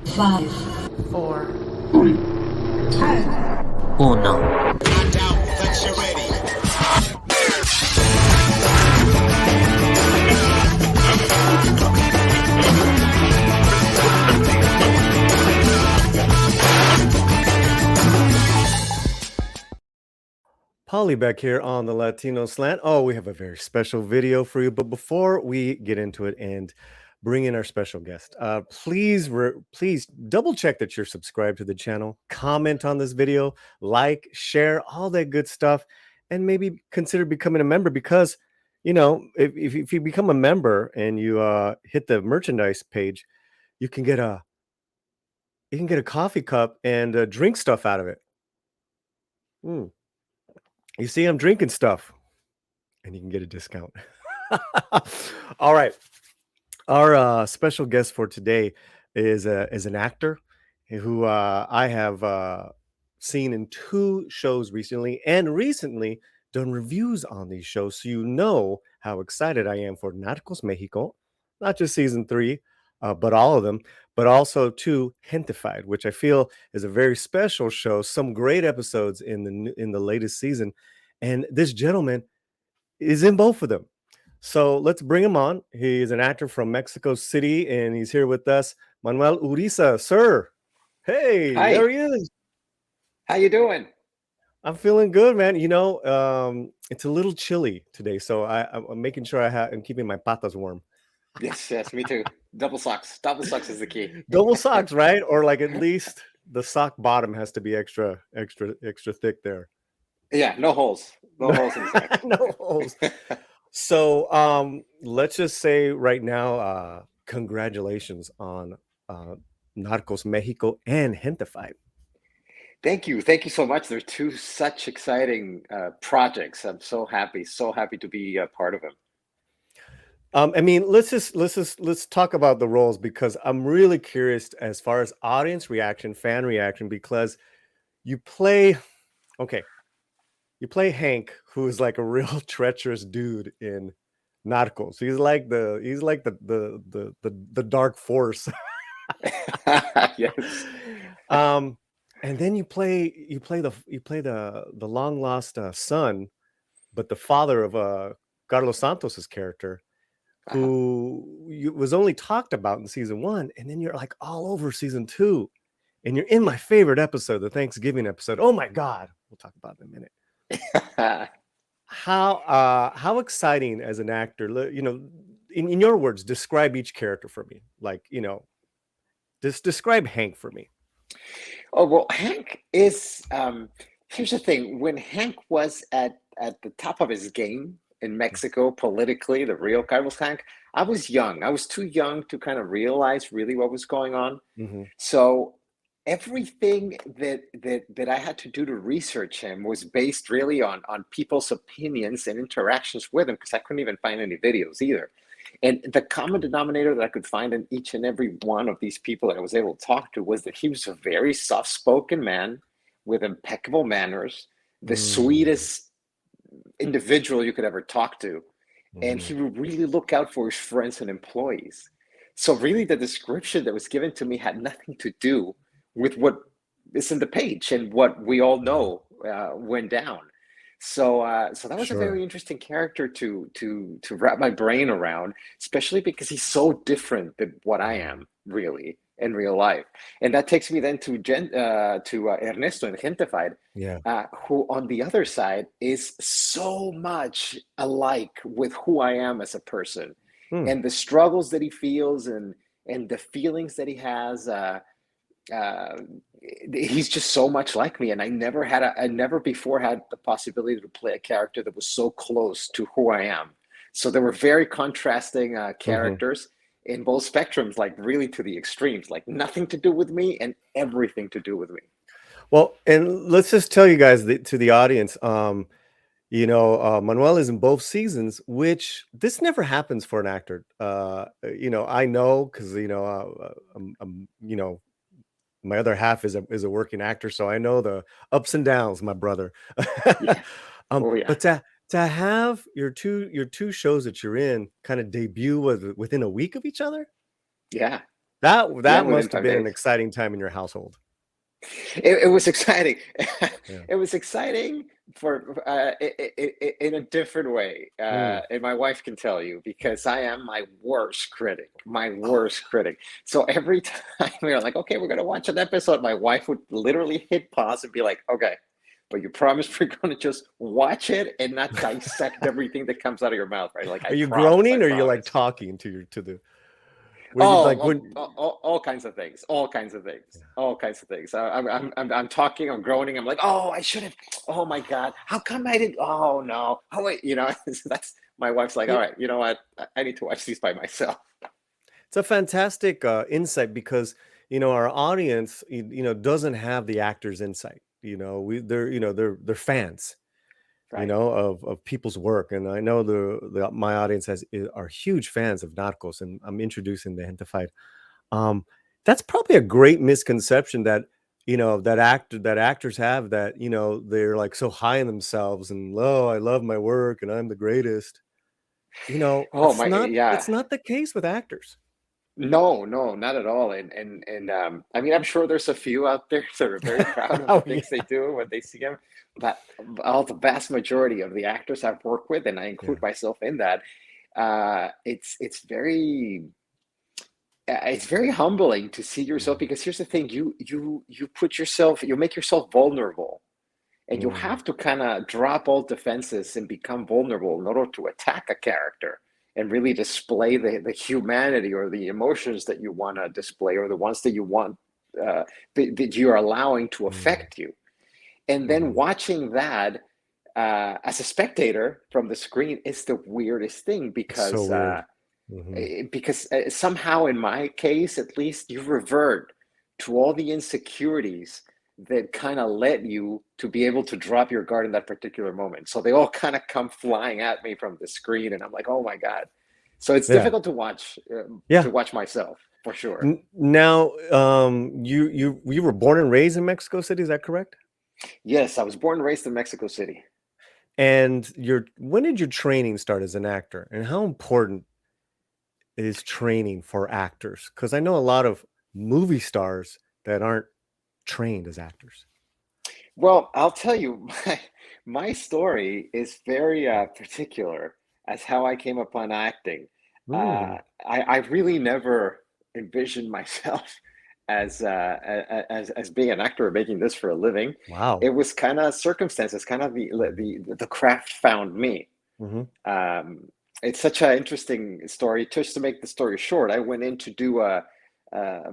5, 4, 3, 2, 1. Paulie back here on the Latino Slant. Oh, we have a very special video for you. But before we get into it and bring in our special guest, please double check that you're subscribed to the channel, comment on this video, like, share, all that good stuff, and maybe consider becoming a member because, if you become a member and you hit the merchandise page, you can get a coffee cup and drink stuff out of it. You see, I'm drinking stuff, and you can get a discount. All right. Our special guest for today is an actor who I have seen in 2 shows recently, and recently done reviews on these shows. So you know how excited I am for Narcos Mexico, not just season 3, but all of them, but also to Gentified, which I feel is a very special show. Some great episodes in the latest season, and this gentleman is in both of them. So let's bring him on. He is an actor from Mexico City, and he's here with us. Manuel Uriza, sir. Hey, Hi. there he is. How you doing? I'm feeling good, man. It's a little chilly today, so I'm making sure I'm keeping my patas warm. Yes, me too. Double socks. Double socks is the key. Double socks, right? Or like at least the sock bottom has to be extra thick there. Yeah, no holes. No holes in the sock. No holes. So let's just say right now, congratulations on Narcos Mexico and Gentified. Thank you. Thank you so much. They're 2 such exciting projects. I'm so happy to be a part of them. I mean, let's talk about the roles because I'm really curious as far as audience reaction, fan reaction, because you play Hank, who is like a real treacherous dude in Narcos. He's like the dark force. Yes. And then you play the long lost son, but the father of Carlos Santos's character, who was only talked about in season 1, and then you're like all over season 2, and you're in my favorite episode, the Thanksgiving episode. Oh my God, we'll talk about it in a minute. How exciting as an actor, in your words, describe each character for me. Like, just describe Hank for me. Oh, well, Hank is here's the thing. When Hank was at the top of his game in Mexico politically, the real Carlos Hank, I was young. I was too young to kind of realize really what was going on. Mm-hmm. So everything that I had to do to research him was based really on people's opinions and interactions with him, because I couldn't even find any videos either. And the common denominator that I could find in each and every one of these people that I was able to talk to was that he was a very soft-spoken man with impeccable manners, the sweetest individual you could ever talk to. And he would really look out for his friends and employees. So really the description that was given to me had nothing to do with what is in the page and what we all know went down. So that was a very interesting character to wrap my brain around, especially because he's so different than what I am really in real life. And that takes me then to Ernesto in Gentified, who on the other side is so much alike with who I am as a person, and the struggles that he feels and the feelings that he has. He's just so much like me, and I never before had the possibility to play a character that was so close to who I am. So there were very contrasting characters in both spectrums, like really to the extremes, like nothing to do with me and everything to do with me. Well, and let's just tell you guys to the audience, Manuel is in both seasons, which this never happens for an actor. I know because my other half is a working actor, so I know the ups and downs, my brother. Yeah. But to have your two shows that you're in kind of debut within a week of each other. Yeah. That within must have 5 been an days. exciting time in your household. It was exciting. Yeah. It was exciting for in a different way, Mm. and my wife can tell you because I am my Oh, worst critic. So every time we were like, okay, we're gonna watch an episode, my wife would literally hit pause and be like, okay, but you promise we're gonna just watch it and not dissect everything that comes out of your mouth, right? Like, are I you promise, I groaning or are you like promise. talking to the when you Oh, like when all kinds of things, all kinds of things, all kinds of things. I'm talking, I'm groaning. I'm like, oh, I should have. Oh my God, how come I didn't? Oh no, oh wait, that's my wife's like, all it, right, you know what? I need to watch these by myself. it's a fantastic insight because our audience doesn't have the actor's insight. They're fans Right. of people's work, and I know my audience are huge fans of Narcos, and I'm introducing the Gentefied. Um, that's probably a great misconception that that actors have, that they're like so high in themselves and, oh, I love my work and I'm the greatest. Oh It's my, not yeah. it's not the case with actors. No, no, not at all. And I mean, I'm sure there's a few out there that are very proud of the Oh yeah, things they do when they see them, but all the vast majority of the actors I've worked with, and I yeah. include myself in that, it's very it's very humbling to see yourself, Mhm. because here's the thing, you put yourself, you make yourself vulnerable, and you Mm. have to kind of drop all defenses and become vulnerable in order to attack a character and really display the humanity or the emotions that you want to display, or the ones that you want, that you're allowing to Mm. affect you. And then Mhm. watching that, as a spectator from the screen, is the weirdest thing, It's so weird. Mhm. because somehow, in my case at least, you revert to all the insecurities that kind of led you to be able to drop your guard in that particular moment. So they all kind of come flying at me from the screen, and I'm like, oh my God. So it's Yeah. difficult Yeah. to watch myself, for sure. Now, you were born and raised in Mexico City, is that correct? Yes, I was born and raised in Mexico City. And when did your training start as an actor? And how important is training for actors? Because I know a lot of movie stars that aren't trained as actors. Well, I'll tell you, my story is very particular as how I came upon acting. Mm, I really never envisioned myself as as being an actor or making this for a living. wow. It was kind of circumstances, kind of the craft found me. Hmm. Um, it's such an interesting story. Just to make the story short, I went in to do a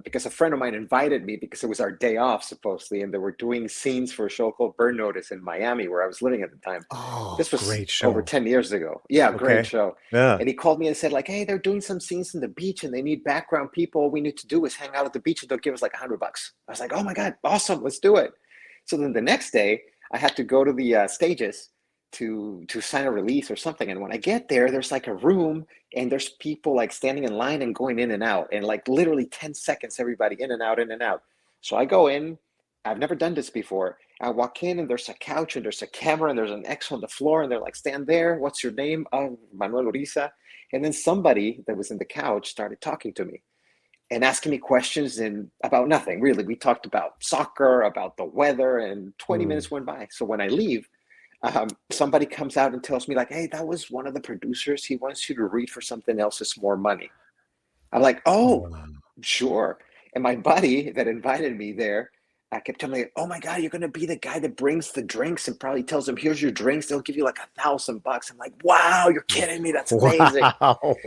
because a friend of mine invited me, because it was our day off supposedly, and they were doing scenes for a show called Burn Notice in Miami, where I was living at the time. Oh, This was great over show. 10 years ago. Yeah, great Okay. show. Yeah. And he called me and said, like, hey, they're doing some scenes in the beach and they need background people. All we need to do is hang out at the beach and they'll give us like $100. I was like, oh my God, awesome, let's do it. So then the next day, I had to go to the stages to sign a release or something. And when I get there, there's like a room, and there's people like standing in line and going in and out, and like literally 10 seconds, everybody in and out, in and out. So I go in. I've never done this before. I walk in, and there's a couch and there's a camera and there's an X on the floor, and they're like, stand there. What's your name? Oh, Manuel Uriza. And then somebody that was in the couch started talking to me and asking me questions and about nothing really. We talked about soccer, about the weather, and 20 Mm. minutes went by. So when I leave, somebody comes out and tells me like, hey, that was one of the producers. He wants you to read for something else. It's more money. I'm like, oh, Oh, sure. And my buddy that invited me there, I kept telling me, oh my God, you're gonna be the guy that brings the drinks and probably tells them, here's your drinks. They'll give you like $1,000. I'm like, wow, you're kidding me. That's amazing. wow.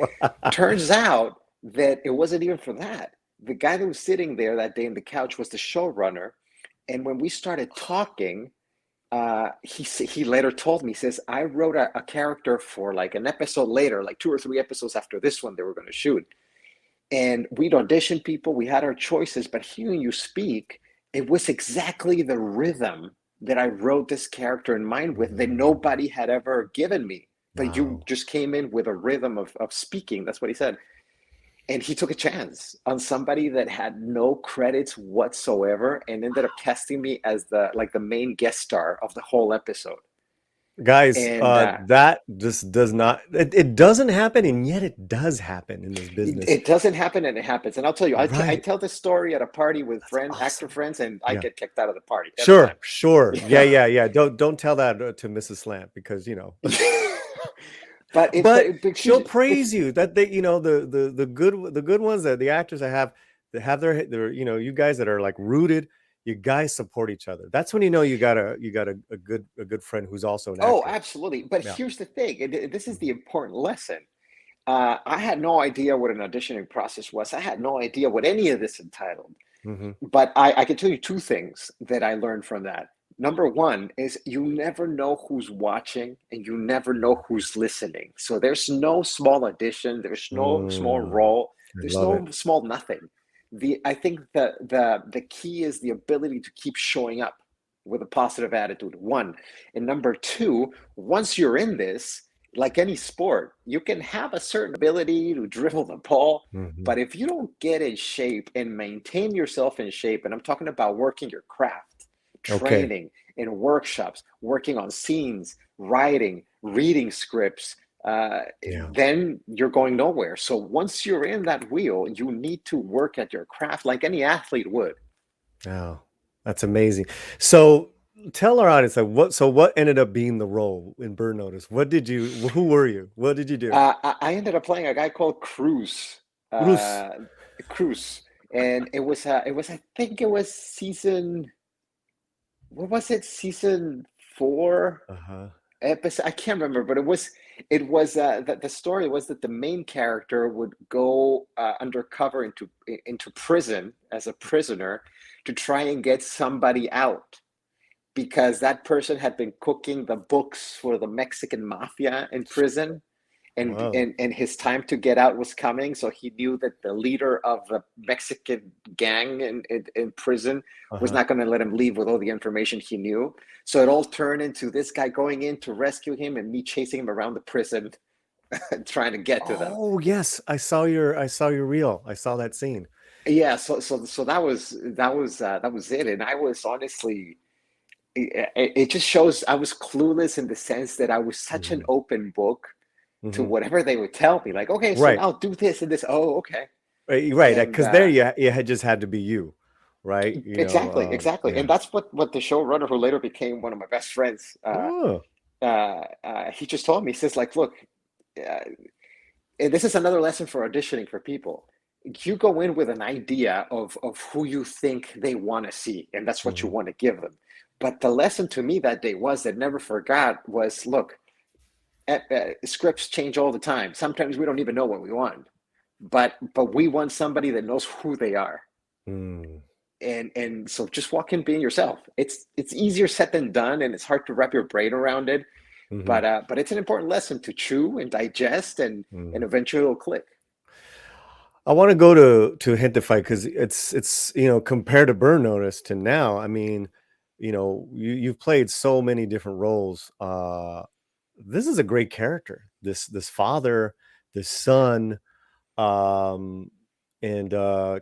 Turns out that it wasn't even for that. The guy that was sitting there that day in the couch was the showrunner. And when we started talking, he later told me, he says, I wrote a character for like an episode later, like 2 or 3 episodes after this one they were going to shoot. And we'd audition people, we had our choices, but hearing you speak, it was exactly the rhythm that I wrote this character in mind with that Mm, nobody had ever given me. But you wow. just came in with a rhythm of speaking. That's what he said. And he took a chance on somebody that had no credits whatsoever and ended up casting me as the main guest star of the whole episode. Guys, And that just does not, it doesn't happen, and yet it does happen in this business. it doesn't happen, and it happens. And I'll tell you, I Right. tell this story at a party with That's actor awesome. friends, and I Yeah. get kicked out of the party every Sure, time. sure. Yeah, Yeah. yeah, yeah. Don't tell that to Mrs. Slant, because But but but she'll here's but praise you that they, the good ones, that the actors that have their, you guys that are like rooted, you guys support each other. That's when you got a good friend who's also an oh, actor. absolutely. But Yeah. here's the thing, and this is the Mhm. important lesson. I had no idea what an auditioning process was. I had no idea what any of this entitled. Mhm. But I can tell you two things that I learned from that. Number one is you never know who's watching and you never know who's listening. So there's no small audition, there's no small Mm, role, I there's love it. no small nothing. I think the key is the ability to keep showing up with a positive attitude. One. And number two, once you're in this, like any sport, you can have a certain ability to dribble the ball, Mhm. but if you don't get in shape and maintain yourself in shape, and I'm talking about working your craft, Okay. training in workshops, working on scenes, writing, reading scripts, Yeah. then you're going nowhere. So once you're in that wheel, you need to work at your craft like any athlete would. Oh, that's amazing. So tell our audience, like, what ended up being the role in Burn Notice? Who were you? What did you do? I ended up playing a guy called Cruz, Rus. uh, Cruz, and it was I think it was season, what was it, season four Uh-huh. episode, I can't remember, but it was the story was that the main character would go undercover into prison as a prisoner to try and get somebody out because that person had been cooking the books for the Mexican mafia in prison, and Wow. and his time to get out was coming. So he knew that the leader of the Mexican gang in prison was Uh-huh. not going to let him leave with all the information he knew. So it all turned into this guy going in to rescue him and me chasing him around the prison, trying to get to them. Oh, yes. I saw your reel. I saw that scene. Yeah, so that was it, and I was honestly, it just shows I was clueless in the sense that I was such an Mhm. open book to Mhm. whatever they would tell me. Like, okay, so Right. now do this and this. Oh, okay. Right, And because there you had just had to be you, right? exactly. Yeah. And that's what the showrunner, who later became one of my best friends, Oh. he just told me. He says, like, look, uh, and this is another lesson for auditioning for people. You go in with an idea of who you think they want to see, and that's what you Mhm. want to give them. But the lesson to me that day was that never forgot was, look, scripts change all the time. Sometimes we don't even know what we want, but we want somebody that knows who they are. Mm. And so just walk in being yourself. It's easier said than done, and it's hard to wrap your brain around it. Mhm. But it's an important lesson to chew and digest, and Mhm. eventually it'll click. I wanna go to Hintify, because it's, compared to Burn Notice to now, I mean, you've played so many different roles. This is a great character. This father, this son, um, and,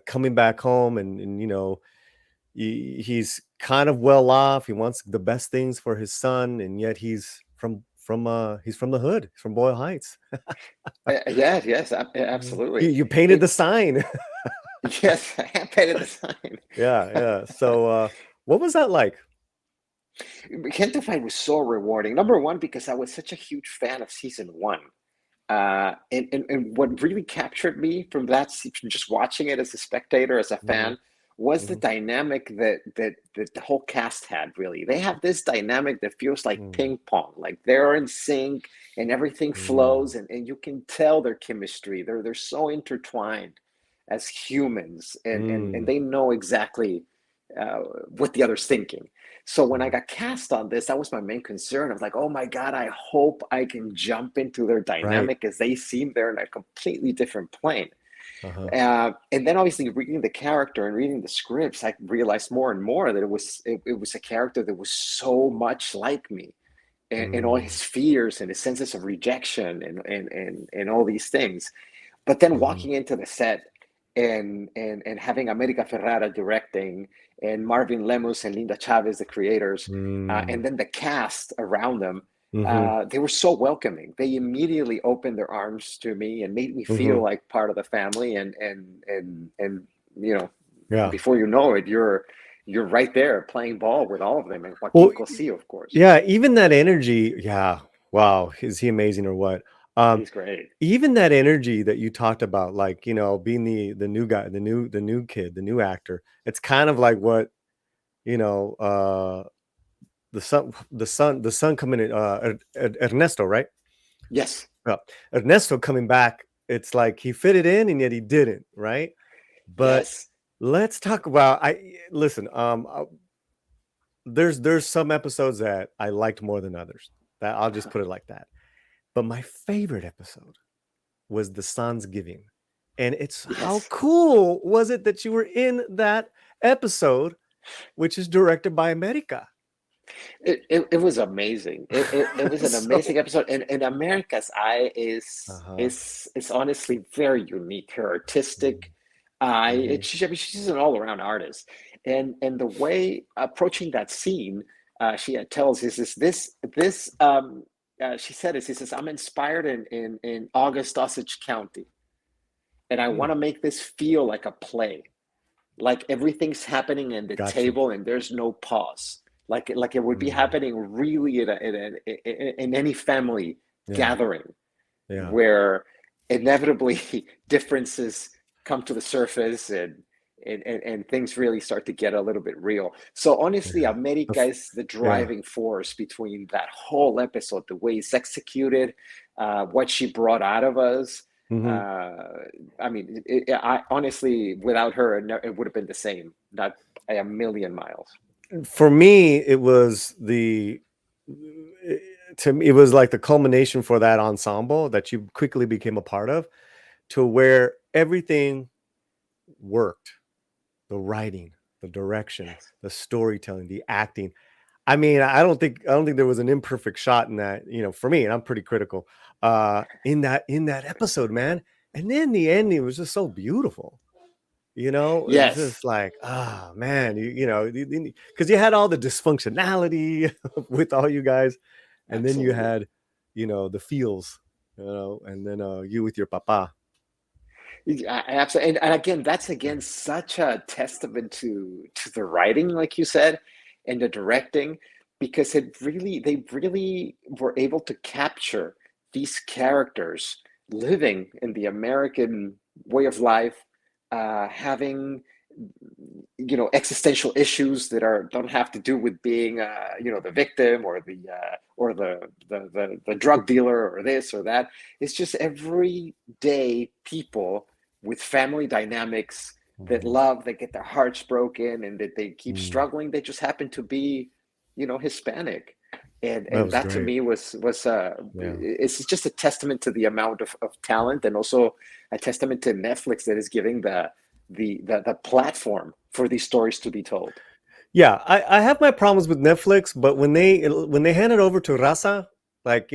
coming back home, and, he's kind of well off. He wants the best things for his son, and yet he's from the hood. He's from Boyle Heights. Yes, yes, Mhm. You absolutely. you painted the It's sign. Yes, I have painted the sign. Yeah, yeah. So, what was that like? Fight was so rewarding. Number one, because I was such a huge fan of season one. And what really captured me from from just watching it as a spectator, as a Mhm, fan, was the mhm, dynamic that the whole cast had. Really, they have this dynamic that feels like mm, ping pong. Like they're in sync and everything mm, flows, and you can tell their chemistry. They're so intertwined as humans, and mm, they know exactly uh, what the other's thinking. So when I mhm. got cast on this, that was my main concern. I was like, oh my God, I hope I can jump into their Right. dynamic, as they seem they're in a completely different plane. Uh-huh. And then obviously reading the character and reading the scripts, I realized more and more that it was a character that was so much like me, and all Mm, his fears and his senses of rejection and all these things. But then mhm, walking into the set and having America Ferrara directing, and Marvin Lemus and Linda Chavez, the creators, and mm, then the cast around them. Hmm. They were so welcoming. They immediately opened their arms to me and made me feel Hmm. like part of the family. And you know, Yeah. before you know it, you're right there playing ball with all of them, and Well, Joaquin Cosio, of course. yeah, even that energy, yeah. Wow, is he amazing or what? Um, He's great. Even that energy that you talked about, like, being the new guy, the new kid, the new actor. It's kind of like what, you know, the son coming in, Ernesto, right? Yes, Well, Ernesto coming back, it's like he fitted in and yet he didn't, right? But yes, let's talk about I listen, there's some episodes that I liked more than others. That I'll just put it like that. But my favorite episode was the Son's Giving. And it's how yes. cool was it that you were in that episode, which is directed by America. It was amazing. It was an So, amazing episode. And America's Eye uh-huh. is honestly very unique. Her artistic eye. Mm-hmm. I mean, she's an all around artist. And the way approaching that scene, she tells is this she said is he says, I'm inspired in August Osage County, and I want Mm, to make this feel like a play, like everything's happening in the got you. table and there's no pause, like it would be Mm, happening really in any family yeah, gathering, yeah. where inevitably differences come to the surface, and things really start to get a little bit real. So honestly, Yeah. The America f- is the yeah. driving force between that whole episode, the way it's executed, what she brought out of us. Hmm. uh, I mean, I honestly, without her, it would have been the same, not a million miles. For me, it was to me, it was like the culmination for that ensemble that you quickly became a part of, to where everything worked. The writing, the direction, Yes. the storytelling, the acting. I mean, I don't think there was an imperfect shot in that, for me, and I'm pretty critical, in that episode, man. And then the ending was just so beautiful. It was Yes, just like, ah, man, because you had all the dysfunctionality with all you guys, and then you absolutely. had, the feels, and then you with your papa. Yeah, absolutely. And again, that's again such a testament to the writing, like you said, and the directing, because they really were able to capture these characters living in the American way of life, having existential issues that are don't have to do with being the victim, or the drug dealer, or this or that. It's just everyday people with family dynamics, that Mhm. love, that get their hearts broken, and that they keep Mm, struggling. They just happen to be Hispanic. and that and was that to great. me was Yeah. it's just a testament to the amount of talent, and also a testament to Netflix, that is giving the platform for these stories to be told. Yeah, I have my problems with Netflix, but when they hand it over to Raza, like,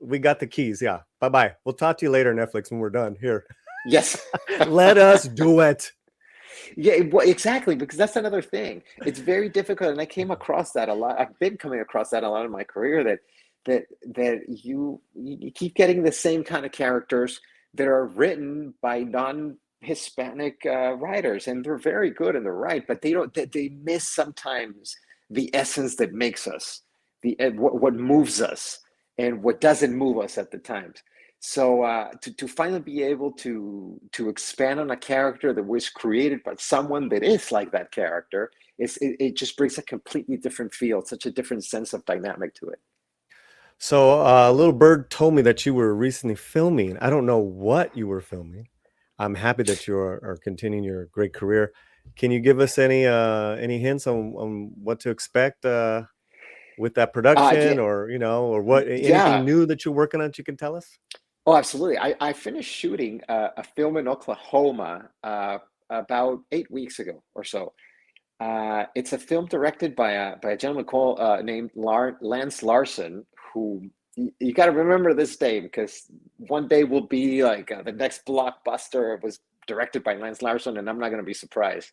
we got the keys. Yeah, bye bye. We'll talk to you later, Netflix, when we're done. Here, Yes. let us do it. Yeah, exactly, because that's another thing. It's very difficult, and I came across that a lot. I've been coming across that a lot in my career, that you keep getting the same kind of characters that are written by non-Hispanic writers, and they're very good and they're right, but they miss sometimes the essence that makes us, what moves us, and what doesn't move us at the times. So to finally be able to expand on a character that was created by someone that is like that character, it just brings a completely different feel, such a different sense of dynamic to it. So, Little Bird told me that you were recently filming. I don't know what you were filming. I'm happy that you are continuing your great career. Can you give us any hints on what to expect with that Yeah, production, or or what anything yeah. new that you're working on that you can tell us? Oh, absolutely. I finished shooting a film in Oklahoma about 8 weeks ago or so. It's a film directed by a gentleman named Lance Larson, who you got to remember this name, because one day will be like the next blockbuster was directed by Lance Larson, and I'm not going to be surprised.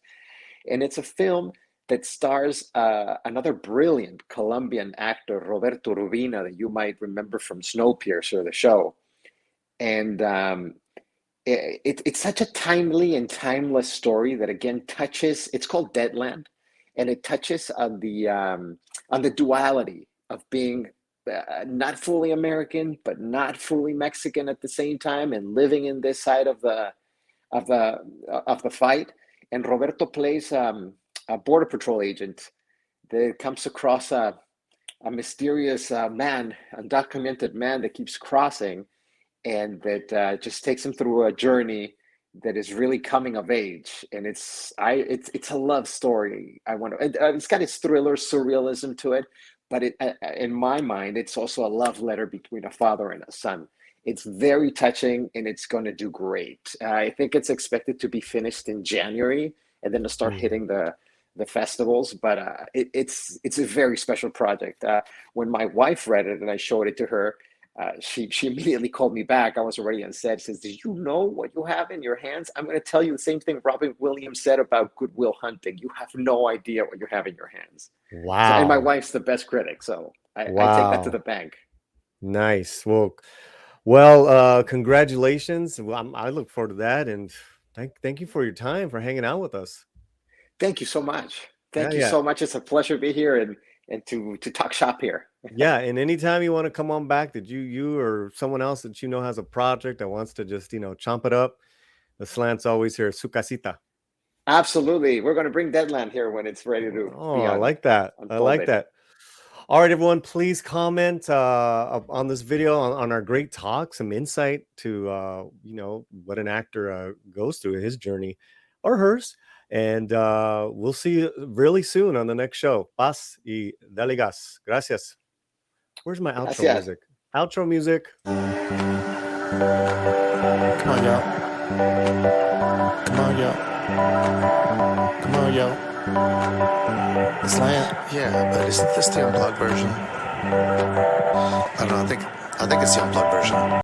And it's a film that stars another brilliant Colombian actor, Roberto Rubina, that you might remember from Snowpiercer, the show. And it's such a timely and timeless story that again touches. It's called Deadland, and it touches on the duality of being not fully American but not fully Mexican at the same time, and living in this side of the of the fight. And Roberto plays a border patrol agent that comes across a mysterious man, undocumented man that keeps crossing, and that just takes him through a journey that is really coming of age. And it's a love story. I want to. It's got its thriller surrealism to it, but in my mind, it's also a love letter between a father and a son. It's very touching, and it's going to do great. I think it's expected to be finished in January, and then to start hitting the festivals. But it's a very special project. When my wife read it and I showed it to her, she immediately called me back. I was already on set. She says, "Did you know what you have in your hands?" I'm going to tell you the same thing Robin Williams said about Good Will Hunting. You have no idea what you have in your hands. Wow. So, and my wife's the best critic, so I take that to the bank. Nice. Congratulations. Well, I look forward to that, and thank you for your time, for hanging out with us. Thank you so much. Thank you Yeah. so much. It's a pleasure to be here and to talk shop here. Yeah, and anytime you want to come on back, that you or someone else that you know has a project that wants to just chomp it up, the slant's always here. Su casita. Absolutely. We're going to bring Deadland here when it's ready to Oh, be I like that. I like unfolded. that. All right, everyone, please comment on this video on our great talk, some insight to what an actor goes through in his journey or hers. And we'll see you really soon on the next show. Paz y dale gas. Gracias. Where's my outro Gracias. music? Outro music. Come on, y'all. Come on, y'all. Come on, y'all. The slant. Yeah, but is this the unplugged version? I don't know. I think it's the unplugged version.